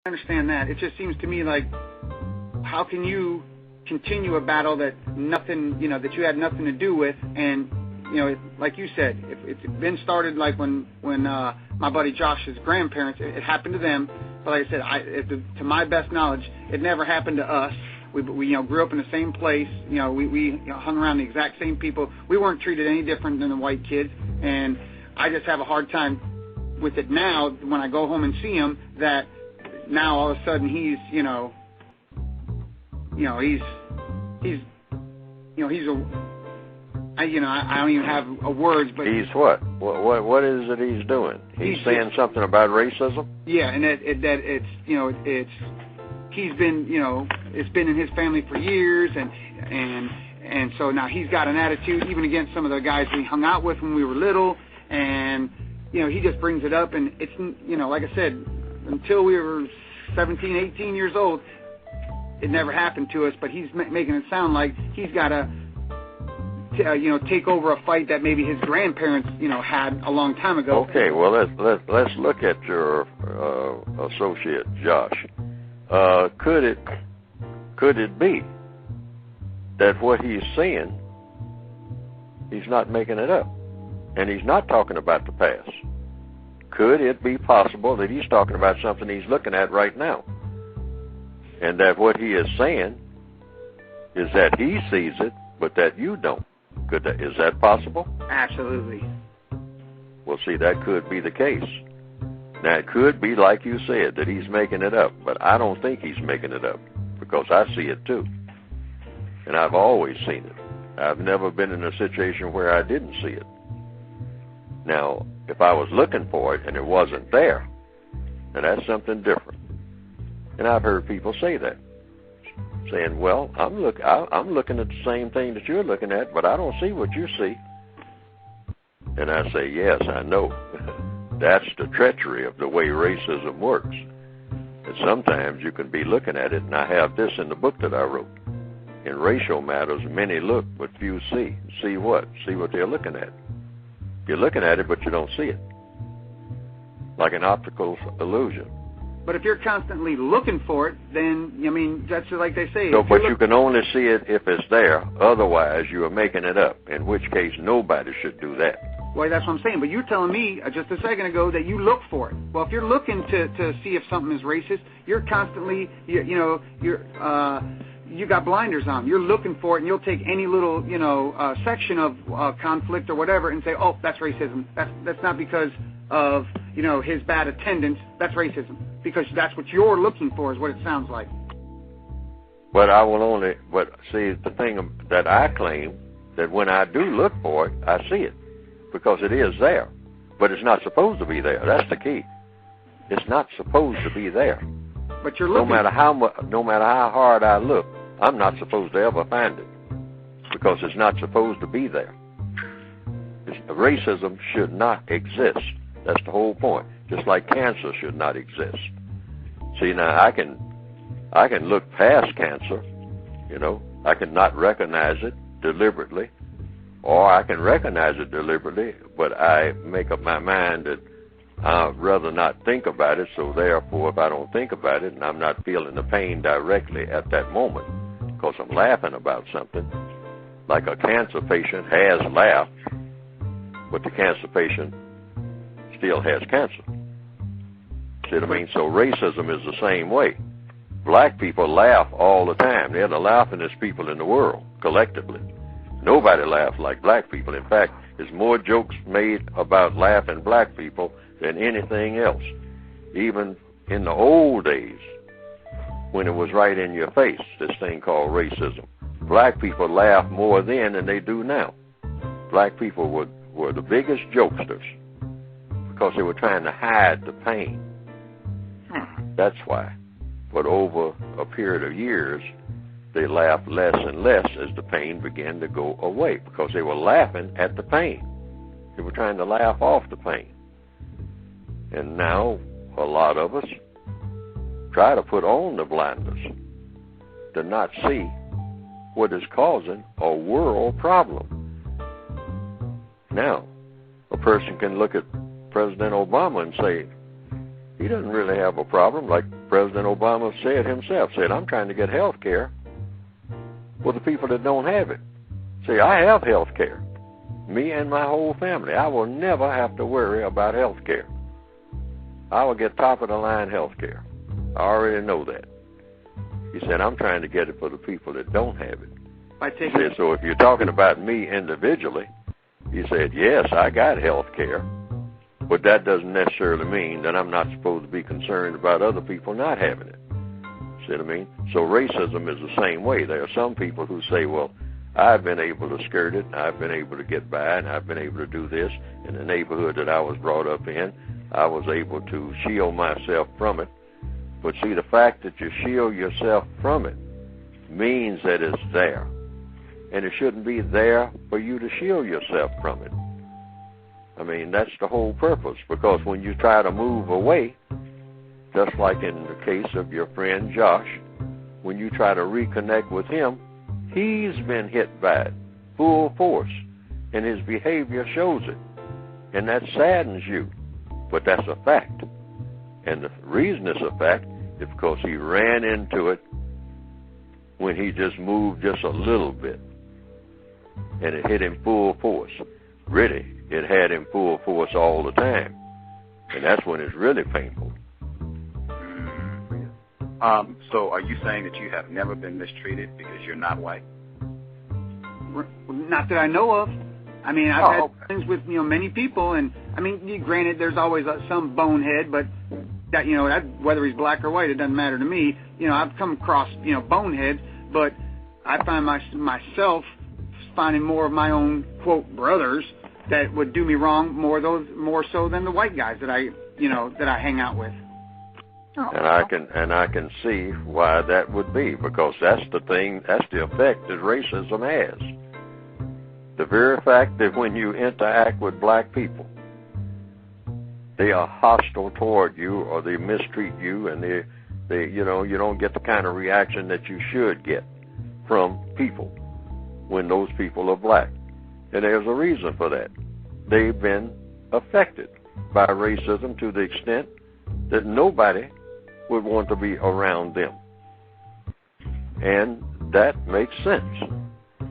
understand that. It just seems to me like, how can you continue a battle that nothing, that you had nothing to do with? And, like you said, if it's been started like when my buddy Josh's grandparents, it happened to them. But like I said, to my best knowledge, it never happened to us. We grew up in the same place. We hung around the exact same people. We weren't treated any different than the white kids. And I just have a hard time with it now when I go home and see him, that now all of a sudden he's I don't even have a words, but he's what? What is it he's doing? He's saying something about racism? Yeah, and it's he's been, it's been in his family for years, and so now he's got an attitude even against some of the guys we hung out with when we were little, and he just brings it up, and it's like I said, until we were 17, 18 years old, it never happened to us, but he's making it sound like he's got to, take over a fight that maybe his grandparents, had a long time ago. Okay, well, let's look at your associate, Josh. Could it be that what he's saying, he's not making it up, and he's not talking about the past? Could it be possible that he's talking about something he's looking at right now, and that what he is saying is that he sees it, but that you don't? Is that possible? Absolutely. Well, see, that could be the case. Now, it could be, like you said, that he's making it up, but I don't think he's making it up, because I see it too. And I've always seen it. I've never been in a situation where I didn't see it. Now, if I was looking for it and it wasn't there, then that's something different. And I've heard people say that, saying, well, I'm looking at the same thing that you're looking at, but I don't see what you see. And I say, yes, I know. That's the treachery of the way racism works. And sometimes you can be looking at it, and I have this in the book that I wrote. In racial matters, many look, but few see. See what? See what they're looking at. You're looking at it, but you don't see it. Like an optical illusion. But if you're constantly looking for it, then, that's like they say. So, but you can only see it if it's there. Otherwise, you are making it up, in which case nobody should do that. Well, that's what I'm saying. But you're telling me just a second ago that you look for it. Well, if you're looking to see if something is racist, you're constantly, you got blinders on. You're looking for it, and you'll take any little, section of conflict or whatever and say, oh, that's racism. That's not because of, his bad attendance. That's racism. Because that's what you're looking for is what it sounds like. But see, the thing that I claim, that when I do look for it, I see it. Because it is there. But it's not supposed to be there. That's the key. It's not supposed to be there. But you're looking. No matter how hard I look, I'm not supposed to ever find it. Because it's not supposed to be there. Racism should not exist. That's the whole point. Just like cancer should not exist. See, now I can look past cancer, I can not recognize it deliberately, or I can recognize it deliberately, but I make up my mind that I'd rather not think about it, so therefore if I don't think about it and I'm not feeling the pain directly at that moment, because I'm laughing about something, like a cancer patient has laughed, but the cancer patient still has cancer. See what I mean? So racism is the same way. Black people laugh all the time. They're the laughingest people in the world, collectively. Nobody laughs like black people. In fact, there's more jokes made about laughing black people than anything else. Even in the old days, when it was right in your face, this thing called racism. Black people laugh more then than they do now. Black people were the biggest jokesters because they were trying to hide the pain. That's why. But over a period of years, they laughed less and less as the pain began to go away because they were laughing at the pain. They were trying to laugh off the pain. And now a lot of us try to put on the blinders to not see what is causing a world problem. Now, a person can look at President Obama and say, he doesn't really have a problem like President Obama said himself, said, I'm trying to get health care for the people that don't have it. See, I have health care. Me and my whole family. I will never have to worry about health care. I will get top-of-the-line health care. I already know that. He said, I'm trying to get it for the people that don't have it. He said, so if you're talking about me individually, he said, yes, I got health care, but that doesn't necessarily mean that I'm not supposed to be concerned about other people not having it. See what I mean? So racism is the same way. There are some people who say, well, I've been able to skirt it, and I've been able to get by, and I've been able to do this. In the neighborhood that I was brought up in, I was able to shield myself from it. But see, the fact that you shield yourself from it means that it's there. And it shouldn't be there for you to shield yourself from it. I mean, that's the whole purpose. Because when you try to move away, just like in the case of your friend Josh, when you try to reconnect with him, he's been hit by it, full force, and his behavior shows it. And that saddens you, but that's a fact. And the reason it's a fact is because he ran into it when he just moved just a little bit, and it hit him full force. Really, it had him full force all the time, and that's when it's really painful. So are you saying that you have never been mistreated because you're not white? Not that I know of. I mean, I've had things with, many people, and, I mean, granted, there's always some bonehead, but, that whether he's black or white, it doesn't matter to me. I've come across, boneheads, but I find myself finding more of my own, quote, brothers that would do me wrong more so than the white guys that I hang out with. And I can see why that would be, because that's the effect that racism has. The very fact that when you interact with black people, they are hostile toward you, or they mistreat you, and they you don't get the kind of reaction that you should get from people when those people are black. And there's a reason for that. They've been affected by racism to the extent that nobody would want to be around them. And that makes sense,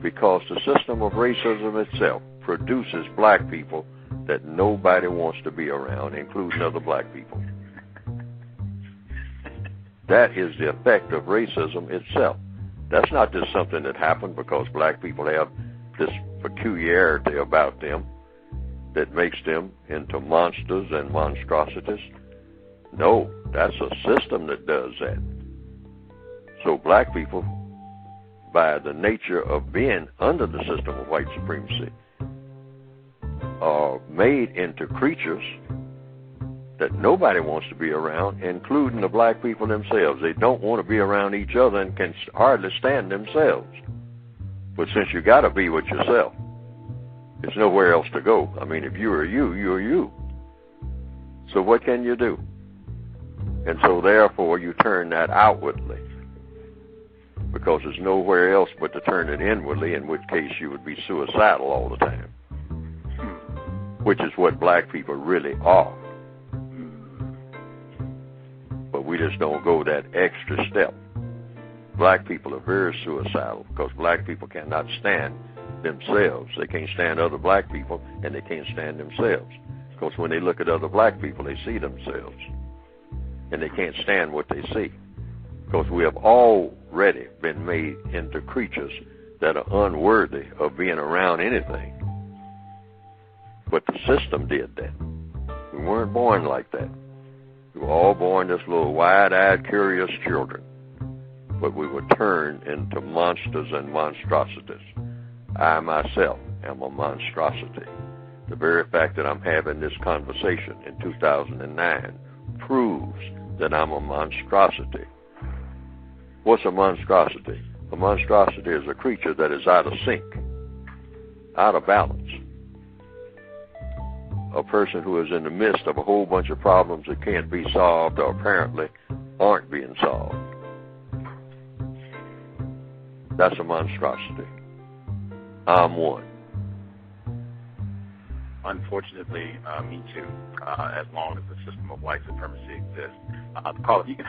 because the system of racism itself produces black people that nobody wants to be around, including other black people. That is the effect of racism itself. That's not just something that happened because black people have this peculiarity about them that makes them into monsters and monstrosities. No, that's a system that does that. So black people, by the nature of being under the system of white supremacy, are made into creatures that nobody wants to be around, including the black people themselves. They don't want to be around each other and can hardly stand themselves. But since you got to be with yourself, there's nowhere else to go. I mean, if you are you, you're you. So what can you do? And so therefore you turn that outwardly, because there's nowhere else but to turn it inwardly, in which case you would be suicidal all the time, which is what black people really are. But we just don't go that extra step. Black people are very suicidal because black people cannot stand themselves. They can't stand other black people, and they can't stand themselves. Because when they look at other black people, they see themselves. And they can't stand what they see. Because we have already been made into creatures that are unworthy of being around anything. But the system did that. We weren't born like that. We were all born as little wide-eyed, curious children. But we were turned into monsters and monstrosities. I myself am a monstrosity. The very fact that I'm having this conversation in 2009 proves that I'm a monstrosity. What's a monstrosity? A monstrosity is a creature that is out of sync, out of balance. A person who is in the midst of a whole bunch of problems that can't be solved or apparently aren't being solved. That's a monstrosity. I'm one. Unfortunately, me too, as long as the system of white supremacy exists. Caller, you can